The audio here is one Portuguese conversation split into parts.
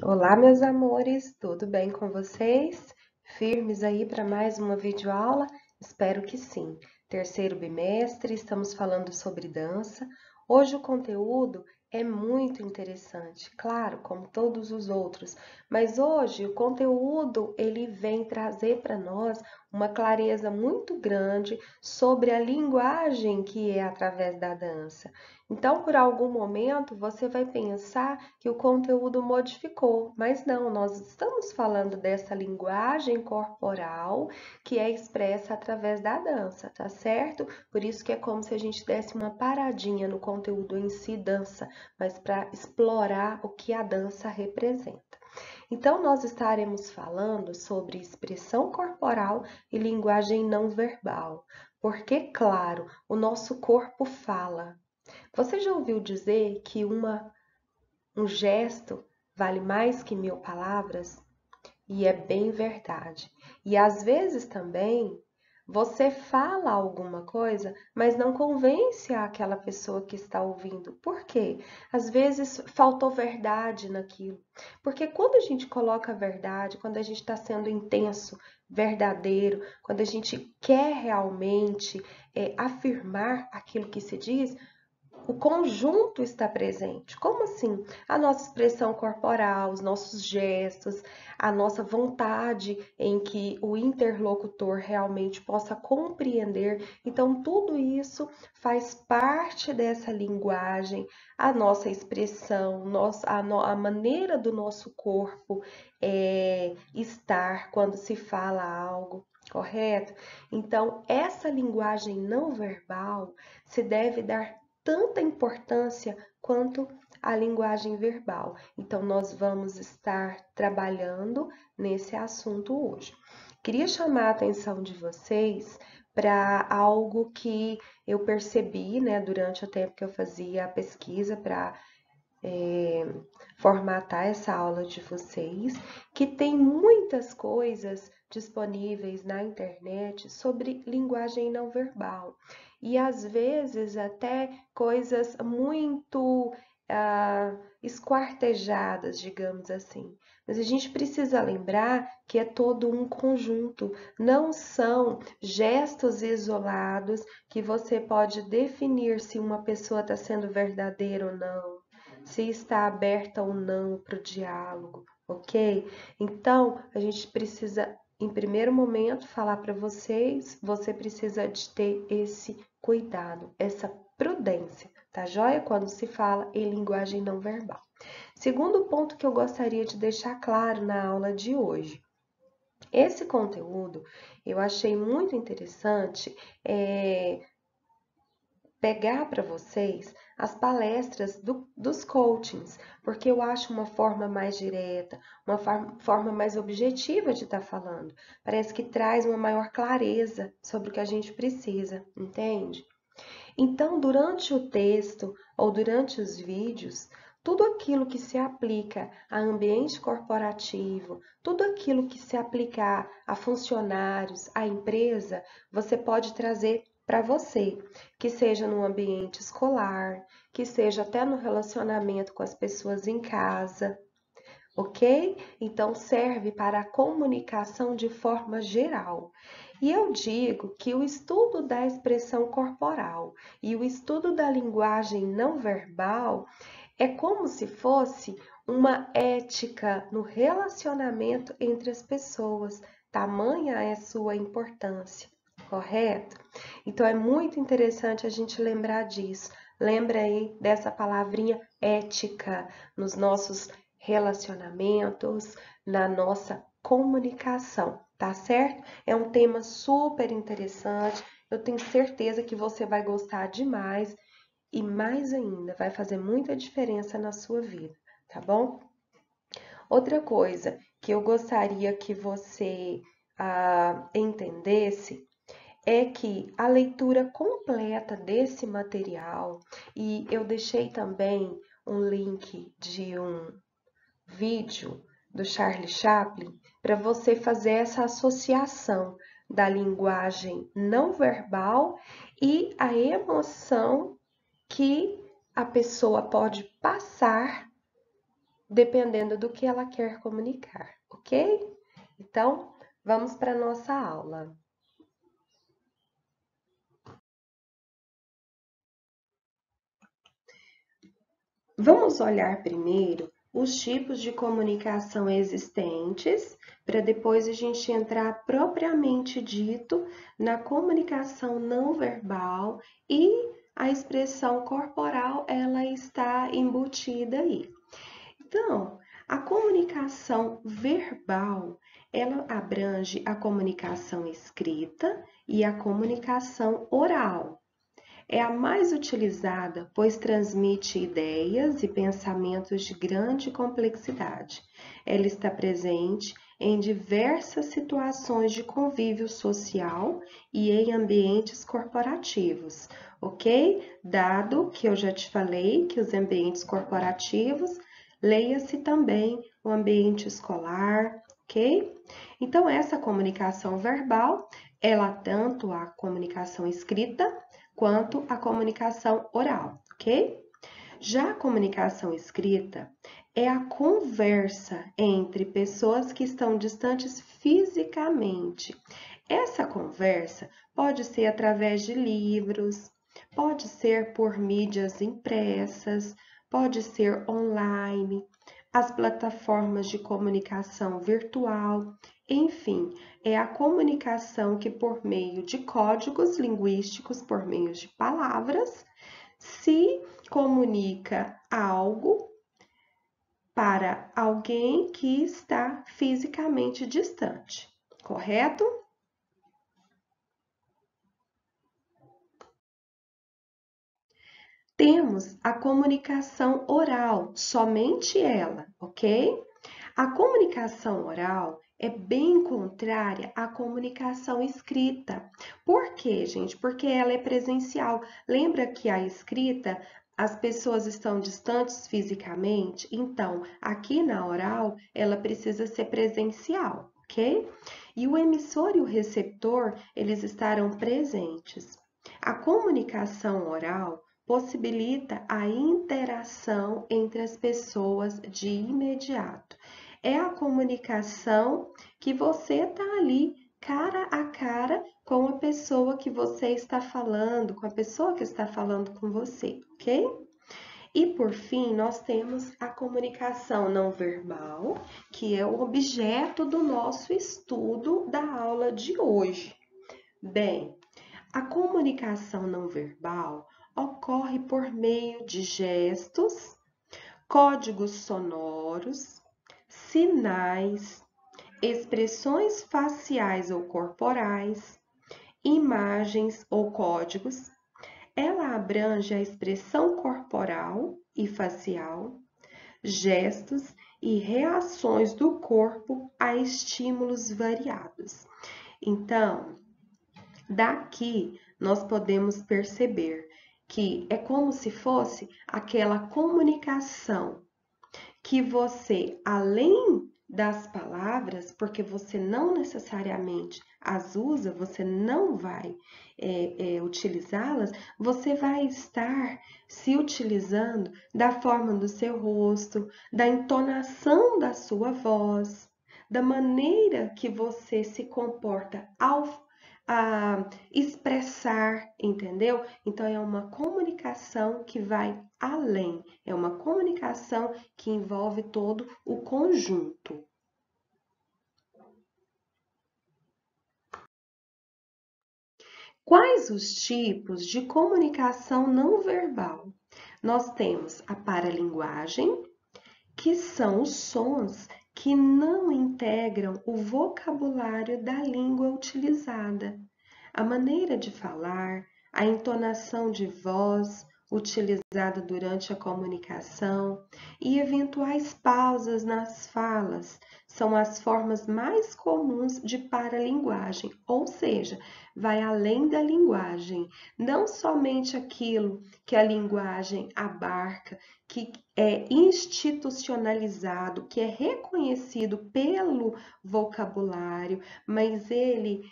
Olá, meus amores, tudo bem com vocês? Firmes aí para mais uma videoaula? Espero que sim. Terceiro bimestre, estamos falando sobre dança. Hoje o conteúdo é muito interessante, claro, como todos os outros, mas hoje o conteúdo ele vem trazer para nós uma clareza muito grande sobre a linguagem que é através da dança. Então, por algum momento, você vai pensar que o conteúdo modificou, mas não, nós estamos falando dessa linguagem corporal que é expressa através da dança, tá certo? Por isso que é como se a gente desse uma paradinha no conteúdo em si, dança, mas para explorar o que a dança representa. Então, nós estaremos falando sobre expressão corporal e linguagem não verbal, porque, claro, o nosso corpo fala. Você já ouviu dizer que um gesto vale mais que 1000 palavras? E é bem verdade. E às vezes também você fala alguma coisa, mas não convence aquela pessoa que está ouvindo. Por quê? Às vezes faltou verdade naquilo. Porque quando a gente coloca a verdade, quando a gente está sendo intenso, verdadeiro, quando a gente quer realmente afirmar aquilo que se diz, o conjunto está presente. Como assim? A nossa expressão corporal, os nossos gestos, a nossa vontade em que o interlocutor realmente possa compreender. Então, tudo isso faz parte dessa linguagem, a nossa expressão, a maneira do nosso corpo estar quando se fala algo. Correto? Então, essa linguagem não verbal se deve dar tanta importância quanto a linguagem verbal. Então, nós vamos estar trabalhando nesse assunto hoje. Queria chamar a atenção de vocês para algo que eu percebi, né, durante o tempo que eu fazia a pesquisa para formatar essa aula de vocês, que tem muitas coisas disponíveis na internet sobre linguagem não verbal. E às vezes até coisas muito esquartejadas, digamos assim. Mas a gente precisa lembrar que é todo um conjunto, não são gestos isolados que você pode definir se uma pessoa está sendo verdadeira ou não, se está aberta ou não para o diálogo, ok? Então, a gente precisa, em primeiro momento, falar para vocês, você precisa de ter esse cuidado, essa prudência, tá joia? Quando se fala em linguagem não verbal. Segundo ponto que eu gostaria de deixar claro na aula de hoje. Esse conteúdo eu achei muito interessante pegar para vocês as palestras dos coachings, porque eu acho uma forma mais direta, uma forma mais objetiva de estar falando. Parece que traz uma maior clareza sobre o que a gente precisa, entende? Então, durante o texto ou durante os vídeos, tudo aquilo que se aplica a ambiente corporativo, tudo aquilo que se aplicar a funcionários, à empresa, você pode trazer para você, que seja no ambiente escolar, que seja até no relacionamento com as pessoas em casa, ok? Então, serve para a comunicação de forma geral. E eu digo que o estudo da expressão corporal e o estudo da linguagem não verbal é como se fosse uma ética no relacionamento entre as pessoas. Tamanha é sua importância, correto? Então, é muito interessante a gente lembrar disso. Lembra aí dessa palavrinha ética nos nossos relacionamentos, na nossa comunicação, tá certo? É um tema super interessante. Eu tenho certeza que você vai gostar demais e mais ainda, vai fazer muita diferença na sua vida, tá bom? Outra coisa que eu gostaria que você entendesse é que a leitura completa desse material, e eu deixei também um link de um vídeo do Charlie Chaplin para você fazer essa associação da linguagem não verbal e a emoção que a pessoa pode passar dependendo do que ela quer comunicar, ok? Então, vamos para a nossa aula. Vamos olhar primeiro os tipos de comunicação existentes, para depois a gente entrar propriamente dito na comunicação não verbal e a expressão corporal, ela está embutida aí. Então, a comunicação verbal, ela abrange a comunicação escrita e a comunicação oral. É a mais utilizada, pois transmite ideias e pensamentos de grande complexidade. Ela está presente em diversas situações de convívio social e em ambientes corporativos, ok? Dado que eu já te falei que os ambientes corporativos, leia-se também o ambiente escolar, ok? Então, essa comunicação verbal, ela tanto a comunicação escrita quanto a comunicação oral, ok? Já a comunicação escrita é a conversa entre pessoas que estão distantes fisicamente. Essa conversa pode ser através de livros, pode ser por mídias impressas, pode ser online, as plataformas de comunicação virtual, enfim, é a comunicação que, por meio de códigos linguísticos, por meio de palavras, se comunica algo para alguém que está fisicamente distante, correto? Temos a comunicação oral, somente ela, ok? A comunicação oral é bem contrária à comunicação escrita. Por quê, gente? Porque ela é presencial. Lembra que a escrita, as pessoas estão distantes fisicamente? Então, aqui na oral, ela precisa ser presencial, ok? E o emissor e o receptor, eles estarão presentes. A comunicação oral possibilita a interação entre as pessoas de imediato. É a comunicação que você está ali cara a cara com a pessoa que você está falando, com a pessoa que está falando com você, ok? E por fim, nós temos a comunicação não verbal, que é o objeto do nosso estudo da aula de hoje. Bem, a comunicação não verbal ocorre por meio de gestos, códigos sonoros, sinais, expressões faciais ou corporais, imagens ou códigos. Ela abrange a expressão corporal e facial, gestos e reações do corpo a estímulos variados. Então, daqui nós podemos perceber que é como se fosse aquela comunicação que você, além das palavras, porque você não necessariamente as usa, você não vai utilizá-las, você vai estar se utilizando da forma do seu rosto, da entonação da sua voz, da maneira que você se comporta ao expressar, entendeu? Então, é uma comunicação que vai além, é uma comunicação que envolve todo o conjunto. Quais os tipos de comunicação não verbal? Nós temos a paralinguagem, que são os sons que não integram o vocabulário da língua utilizada. A maneira de falar, a entonação de voz utilizada durante a comunicação e eventuais pausas nas falas são as formas mais comuns de paralinguagem, ou seja, vai além da linguagem, não somente aquilo que a linguagem abarca, que é institucionalizado, que é reconhecido pelo vocabulário, mas ele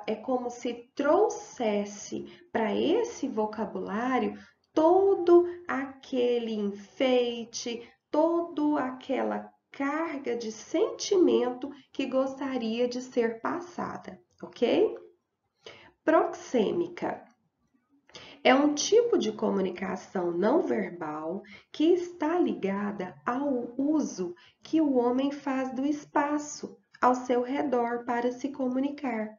é como se trouxesse para esse vocabulário todo aquele enfeite, toda aquela carga de sentimento que gostaria de ser passada, ok? Proxêmica é um tipo de comunicação não verbal que está ligada ao uso que o homem faz do espaço ao seu redor para se comunicar.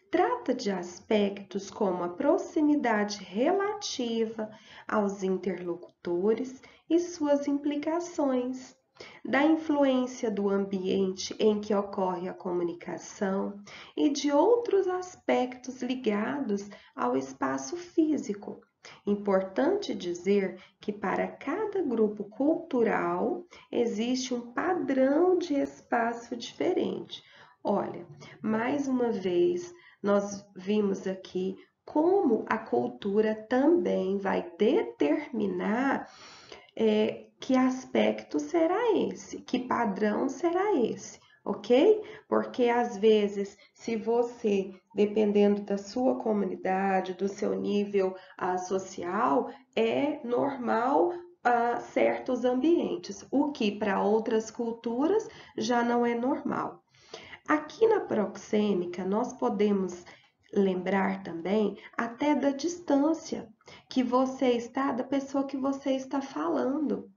Trata de aspectos como a proximidade relativa aos interlocutores e suas implicações, da influência do ambiente em que ocorre a comunicação e de outros aspectos ligados ao espaço físico. Importante dizer que para cada grupo cultural existe um padrão de espaço diferente. Olha, mais uma vez, nós vimos aqui como a cultura também vai determinar que aspecto será esse, que padrão será esse, ok? Porque às vezes, se você, dependendo da sua comunidade, do seu nível social, é normal certos ambientes, o que para outras culturas já não é normal. Aqui na proxêmica, nós podemos lembrar também até da distância que você está da pessoa que você está falando.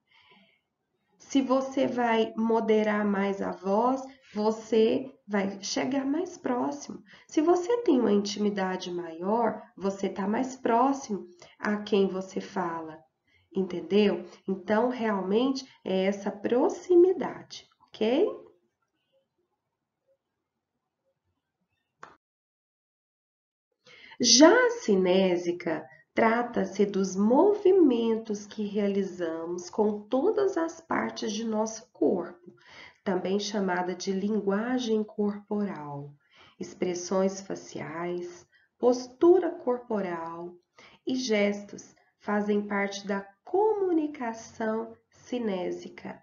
Se você vai moderar mais a voz, você vai chegar mais próximo. Se você tem uma intimidade maior, você está mais próximo a quem você fala, entendeu? Então, realmente é essa proximidade, ok? Já a cinésica trata-se dos movimentos que realizamos com todas as partes de nosso corpo, também chamada de linguagem corporal, expressões faciais, postura corporal e gestos fazem parte da comunicação cinésica.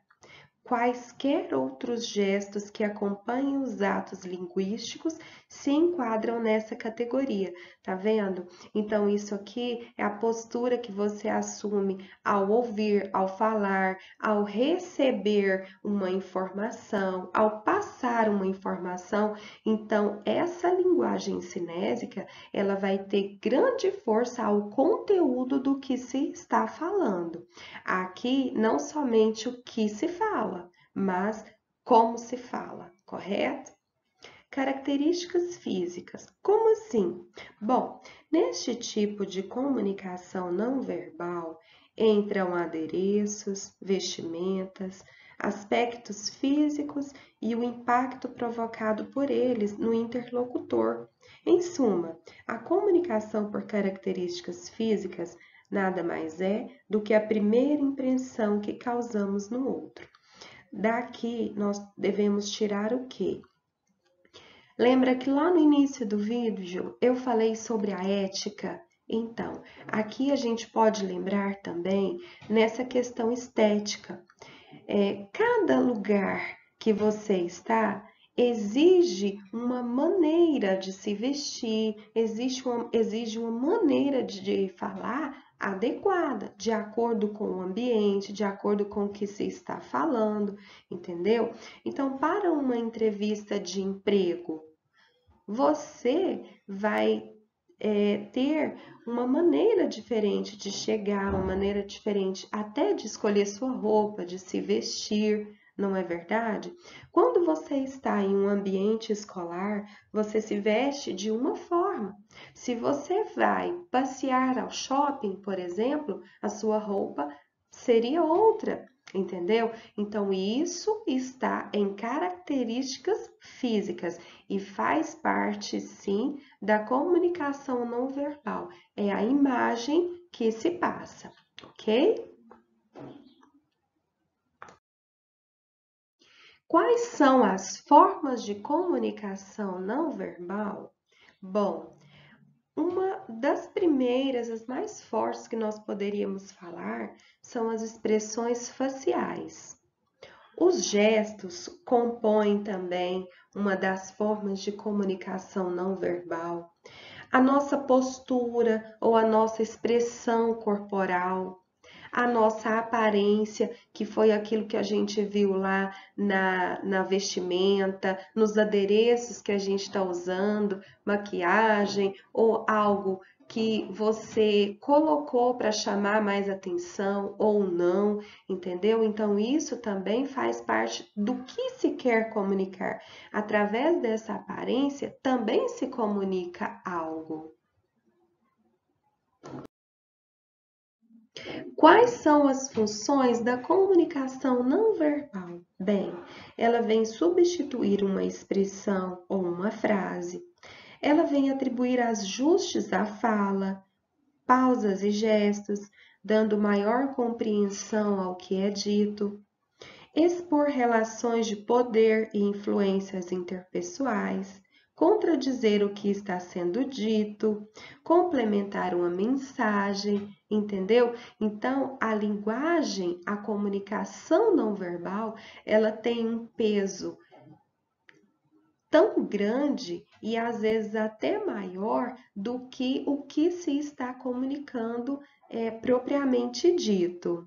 Quaisquer outros gestos que acompanhem os atos linguísticos se enquadram nessa categoria, tá vendo? Então, isso aqui é a postura que você assume ao ouvir, ao falar, ao receber uma informação, ao passar uma informação. Então, essa linguagem cinésica, ela vai ter grande força ao conteúdo do que se está falando. Aqui, não somente o que se fala, mas como se fala, correto? Características físicas. Como assim? Bom, neste tipo de comunicação não verbal entram adereços, vestimentas, aspectos físicos e o impacto provocado por eles no interlocutor. Em suma, a comunicação por características físicas nada mais é do que a primeira impressão que causamos no outro. Daqui nós devemos tirar o quê? Lembra que lá no início do vídeo eu falei sobre a ética? Então, aqui a gente pode lembrar também nessa questão estética. Cada lugar que você está exige uma maneira de se vestir, exige uma maneira de falar adequada, de acordo com o ambiente, de acordo com o que se está falando, entendeu? Então, para uma entrevista de emprego, você vai ter uma maneira diferente de chegar, uma maneira diferente até de escolher sua roupa, de se vestir, não é verdade? Quando você está em um ambiente escolar, você se veste de uma forma. Se você vai passear ao shopping, por exemplo, a sua roupa seria outra. Entendeu? Então, isso está em características físicas e faz parte, sim, da comunicação não verbal. É a imagem que se passa, ok? Quais são as formas de comunicação não verbal? Bom, uma das primeiras, as mais fortes que nós poderíamos falar, são as expressões faciais. Os gestos compõem também uma das formas de comunicação não verbal. A nossa postura ou a nossa expressão corporal, a nossa aparência, que foi aquilo que a gente viu lá na vestimenta, nos adereços que a gente está usando, maquiagem ou algo que você colocou para chamar mais atenção ou não, entendeu? Então, isso também faz parte do que se quer comunicar. Através dessa aparência, também se comunica algo. Quais são as funções da comunicação não verbal? Bem, ela vem substituir uma expressão ou uma frase. Ela vem atribuir ajustes à fala, pausas e gestos, dando maior compreensão ao que é dito. Expor relações de poder e influências interpessoais, contradizer o que está sendo dito, complementar uma mensagem, entendeu? Então, a linguagem, a comunicação não verbal, ela tem um peso tão grande e às vezes até maior do que o que se está comunicando propriamente dito.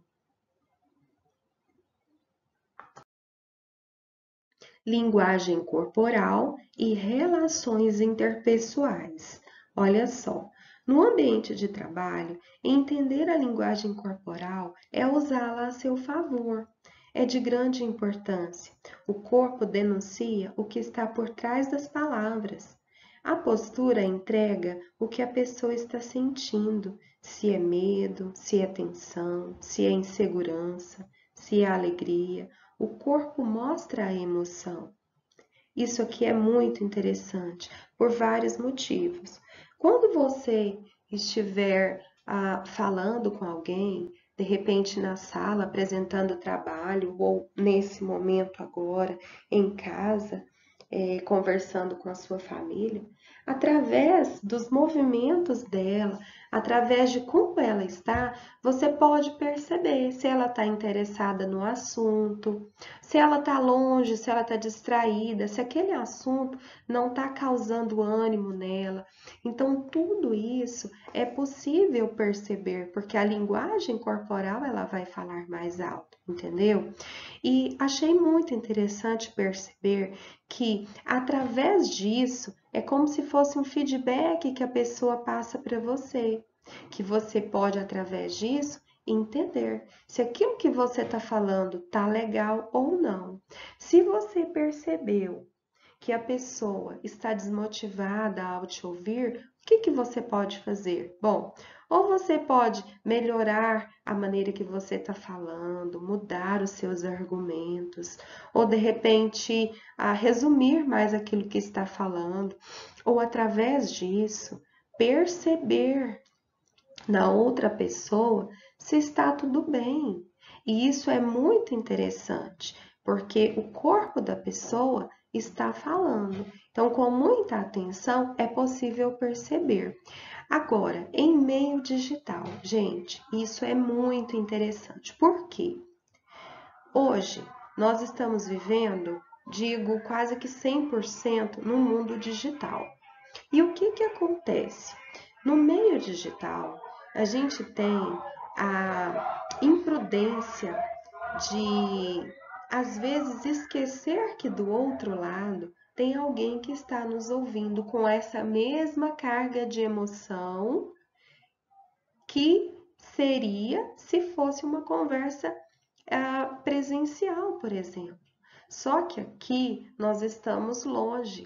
Linguagem corporal e relações interpessoais. Olha só, no ambiente de trabalho, entender a linguagem corporal é usá-la a seu favor. É de grande importância. O corpo denuncia o que está por trás das palavras. A postura entrega o que a pessoa está sentindo, se é medo, se é tensão, se é insegurança, se é alegria. O corpo mostra a emoção. Isso aqui é muito interessante por vários motivos. Quando você estiver falando com alguém, de repente na sala apresentando trabalho, ou nesse momento agora em casa, conversando com a sua família, através dos movimentos dela, através de como ela está, você pode perceber se ela está interessada no assunto, se ela está longe, se ela está distraída, se aquele assunto não está causando ânimo nela. Então, tudo isso é possível perceber, porque a linguagem corporal ela vai falar mais alto, entendeu? E achei muito interessante perceber que, através disso, é como se fosse um feedback que a pessoa passa para você, que você pode, através disso, entender se aquilo que você está falando está legal ou não. Se você percebeu que a pessoa está desmotivada ao te ouvir, o que você pode fazer? Bom, ou você pode melhorar a maneira que você está falando, mudar os seus argumentos, ou de repente resumir mais aquilo que está falando, ou através disso perceber na outra pessoa se está tudo bem. E isso é muito interessante, porque o corpo da pessoa está falando. Então, com muita atenção, é possível perceber. Agora, em meio digital, gente, isso é muito interessante. Por quê? Hoje, nós estamos vivendo, digo, quase que 100% no mundo digital. E o que acontece? No meio digital, a gente tem a imprudência de, às vezes, esquecer que do outro lado tem alguém que está nos ouvindo com essa mesma carga de emoção que seria se fosse uma conversa presencial, por exemplo. Só que aqui nós estamos longe.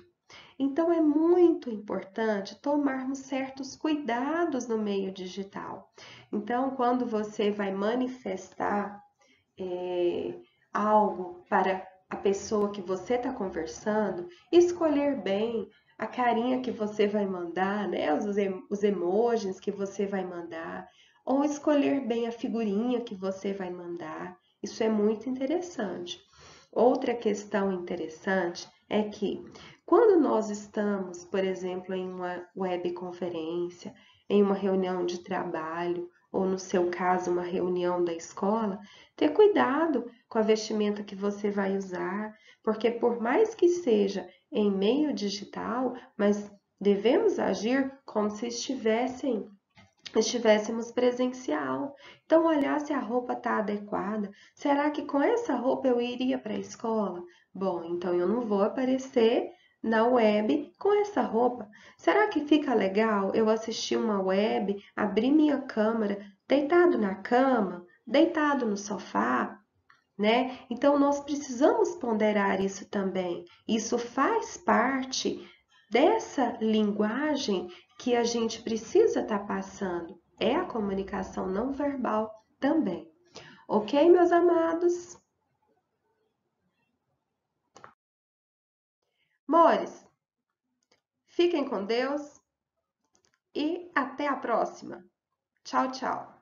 Então, é muito importante tomarmos certos cuidados no meio digital. Então, quando você vai manifestar algo para a pessoa que você está conversando, escolher bem a carinha que você vai mandar, né? Os emojis que você vai mandar, ou escolher bem a figurinha que você vai mandar. Isso é muito interessante. Outra questão interessante é que quando nós estamos, por exemplo, em uma webconferência, em uma reunião de trabalho, ou no seu caso, uma reunião da escola, ter cuidado com a vestimenta que você vai usar, porque por mais que seja em meio digital, mas devemos agir como se estivessem estivéssemos presencial. Então, olhar se a roupa está adequada. Será que com essa roupa eu iria para a escola? Bom, então eu não vou aparecer na web com essa roupa. Será que fica legal eu assistir uma web, abrir minha câmera, deitado na cama, deitado no sofá? Né? Então, nós precisamos ponderar isso também. Isso faz parte dessa linguagem que a gente precisa estar passando. É a comunicação não verbal também. Ok, meus amados? Mores, fiquem com Deus e até a próxima. Tchau, tchau.